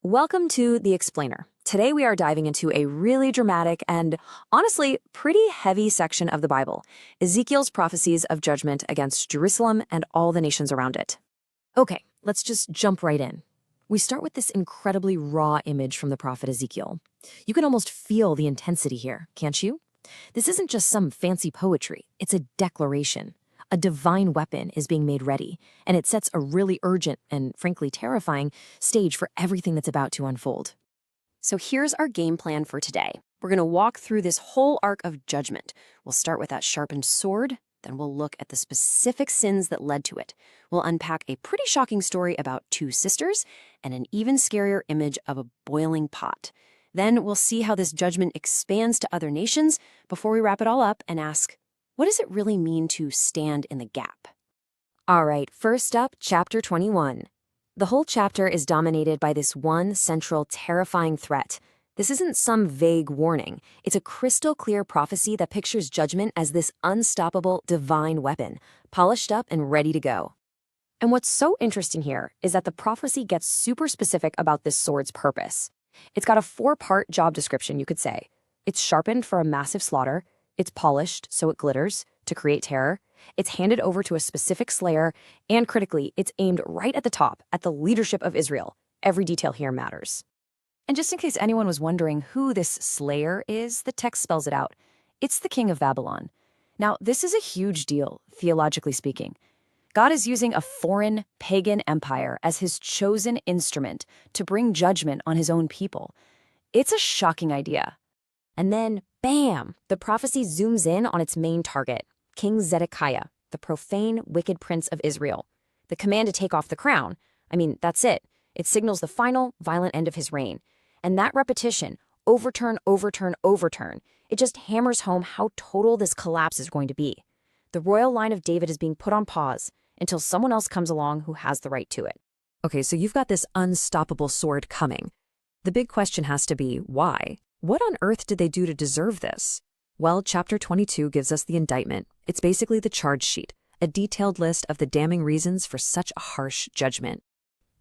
Welcome to The Explainer. Today we are diving into a really dramatic and, honestly, pretty heavy section of the Bible, Ezekiel's prophecies of judgment against Jerusalem and all the nations around it. Okay, let's just jump right in. We start with this incredibly raw image from the prophet Ezekiel. You can almost feel the intensity here, can't you? This isn't just some fancy poetry, it's a declaration. A divine weapon is being made ready, and it sets a really urgent and, frankly, terrifying stage for everything that's about to unfold. So here's our game plan for today. We're going to walk through this whole arc of judgment. We'll start with that sharpened sword, then we'll look at the specific sins that led to it. We'll unpack a pretty shocking story about two sisters and an even scarier image of a boiling pot. Then we'll see how this judgment expands to other nations before we wrap it all up and ask, what does it really mean to stand in the gap? All right, first up, chapter 21. The whole chapter is dominated by this one central, terrifying threat. This isn't some vague warning. It's a crystal clear prophecy that pictures judgment as this unstoppable, divine weapon, polished up and ready to go. And what's so interesting here is that the prophecy gets super specific about this sword's purpose. It's got a 4-part job description, you could say. It's sharpened for a massive slaughter. It's polished so it glitters to create terror. It's handed over to a specific slayer. And critically, it's aimed right at the top, at the leadership of Israel. Every detail here matters. And just in case anyone was wondering who this slayer is, the text spells it out. It's the king of Babylon. Now, this is a huge deal, theologically speaking. God is using a foreign, pagan empire as his chosen instrument to bring judgment on his own people. It's a shocking idea. And then, bam, the prophecy zooms in on its main target, King Zedekiah, the profane, wicked prince of Israel. The command to take off the crown, that's it. It signals the final, violent end of his reign. And that repetition, overturn, overturn, overturn, it just hammers home how total this collapse is going to be. The royal line of David is being put on pause until someone else comes along who has the right to it. Okay, so you've got this unstoppable sword coming. The big question has to be, why? What on earth did they do to deserve this? Well, chapter 22 gives us the indictment. It's basically the charge sheet, a detailed list of the damning reasons for such a harsh judgment.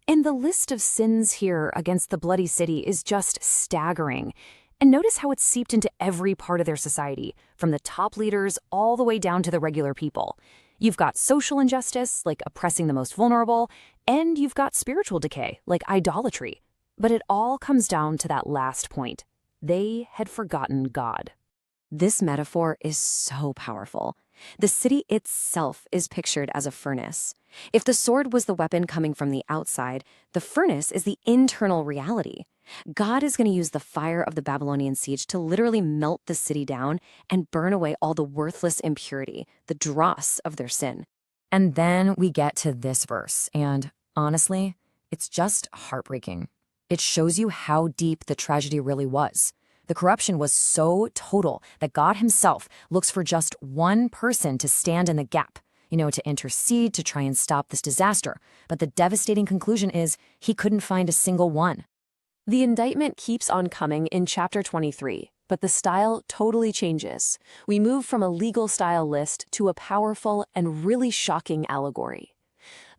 And the list of sins here against the bloody city is just staggering. And notice how it's seeped into every part of their society, from the top leaders all the way down to the regular people. You've got social injustice, like oppressing the most vulnerable, and you've got spiritual decay, like idolatry. But it all comes down to that last point. They had forgotten God. This metaphor is so powerful. The city itself is pictured as a furnace. If the sword was the weapon coming from the outside, the furnace is the internal reality. God is going to use the fire of the Babylonian siege to literally melt the city down and burn away all the worthless impurity, the dross of their sin. And then we get to this verse, and honestly, it's just heartbreaking. It shows you how deep the tragedy really was. The corruption was so total that God himself looks for just one person to stand in the gap, to intercede, to try and stop this disaster. But the devastating conclusion is he couldn't find a single one. The indictment keeps on coming in chapter 23, but the style totally changes. We move from a legal style list to a powerful and really shocking allegory.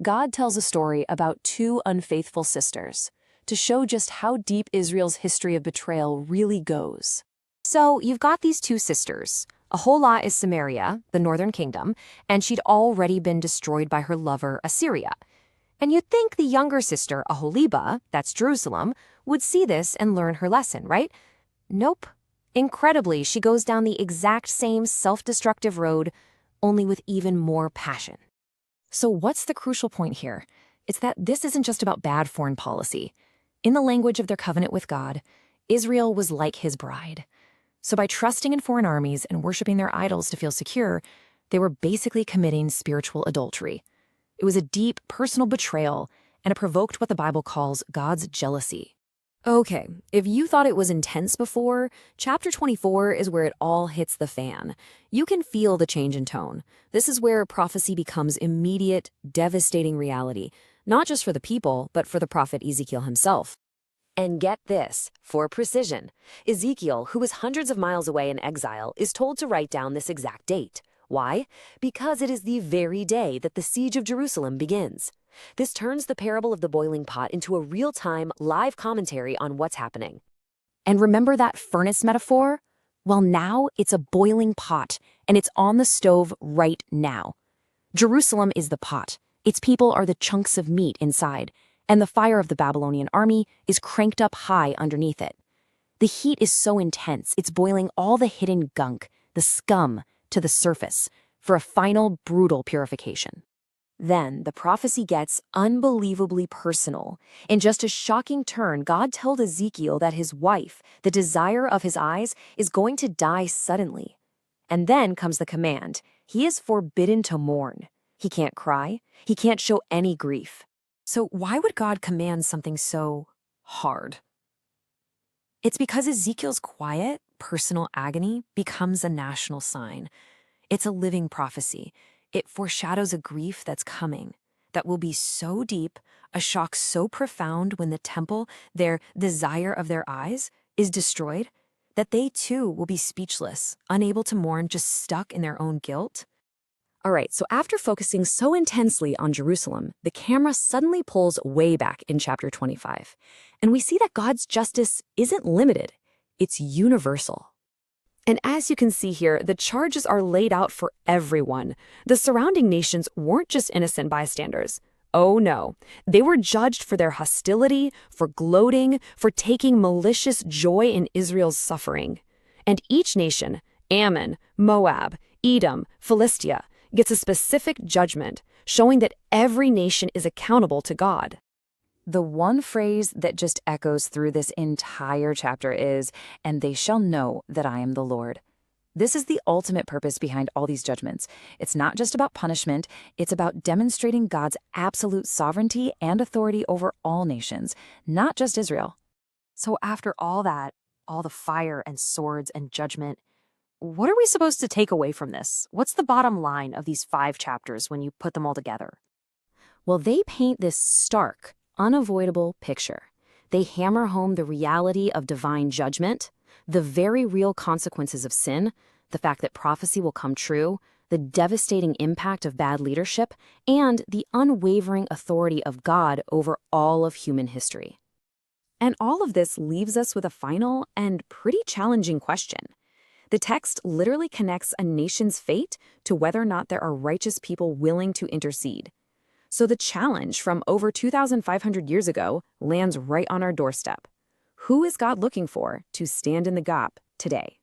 God tells a story about two unfaithful sisters, to show just how deep Israel's history of betrayal really goes. So you've got these two sisters. Aholah is Samaria, the northern kingdom, and she'd already been destroyed by her lover Assyria. And you'd think the younger sister, Aholibah, that's Jerusalem, would see this and learn her lesson, right? Nope. Incredibly, she goes down the exact same self-destructive road, only with even more passion. So what's the crucial point here? It's that this isn't just about bad foreign policy. In the language of their covenant with God, Israel was like his bride. So by trusting in foreign armies and worshiping their idols to feel secure, they were basically committing spiritual adultery. It was a deep, personal betrayal, and it provoked what the Bible calls God's jealousy. Okay, if you thought it was intense before, chapter 24 is where it all hits the fan. You can feel the change in tone. This is where prophecy becomes immediate, devastating reality, not just for the people, but for the prophet Ezekiel himself. And get this, for precision, Ezekiel, who is hundreds of miles away in exile, is told to write down this exact date. Why? Because it is the very day that the siege of Jerusalem begins. This turns the parable of the boiling pot into a real-time, live commentary on what's happening. And remember that furnace metaphor? Well, now it's a boiling pot, and it's on the stove right now. Jerusalem is the pot. Its people are the chunks of meat inside, and the fire of the Babylonian army is cranked up high underneath it. The heat is so intense, it's boiling all the hidden gunk, the scum, to the surface, for a final, brutal purification. Then the prophecy gets unbelievably personal. In just a shocking turn, God told Ezekiel that his wife, the desire of his eyes, is going to die suddenly. And then comes the command. He is forbidden to mourn. He can't cry. He can't show any grief. So why would God command something so hard? It's because Ezekiel's quiet, personal agony becomes a national sign. It's a living prophecy. It foreshadows a grief that's coming, that will be so deep, a shock so profound when the temple, their desire of their eyes, is destroyed, that they too will be speechless, unable to mourn, just stuck in their own guilt. All right, so after focusing so intensely on Jerusalem, the camera suddenly pulls way back in chapter 25. And we see that God's justice isn't limited, it's universal. And as you can see here, the charges are laid out for everyone. The surrounding nations weren't just innocent bystanders. Oh no, they were judged for their hostility, for gloating, for taking malicious joy in Israel's suffering. And each nation, Ammon, Moab, Edom, Philistia, gets a specific judgment, showing that every nation is accountable to God. The one phrase that just echoes through this entire chapter is, "And they shall know that I am the Lord." This is the ultimate purpose behind all these judgments. It's not just about punishment, it's about demonstrating God's absolute sovereignty and authority over all nations, not just Israel. So after all that, all the fire and swords and judgment, what are we supposed to take away from this? What's the bottom line of these 5 chapters when you put them all together? Well, they paint this stark, unavoidable picture. They hammer home the reality of divine judgment, the very real consequences of sin, the fact that prophecy will come true, the devastating impact of bad leadership, and the unwavering authority of God over all of human history. And all of this leaves us with a final and pretty challenging question. The text literally connects a nation's fate to whether or not there are righteous people willing to intercede. So the challenge from over 2,500 years ago lands right on our doorstep. Who is God looking for to stand in the gap today?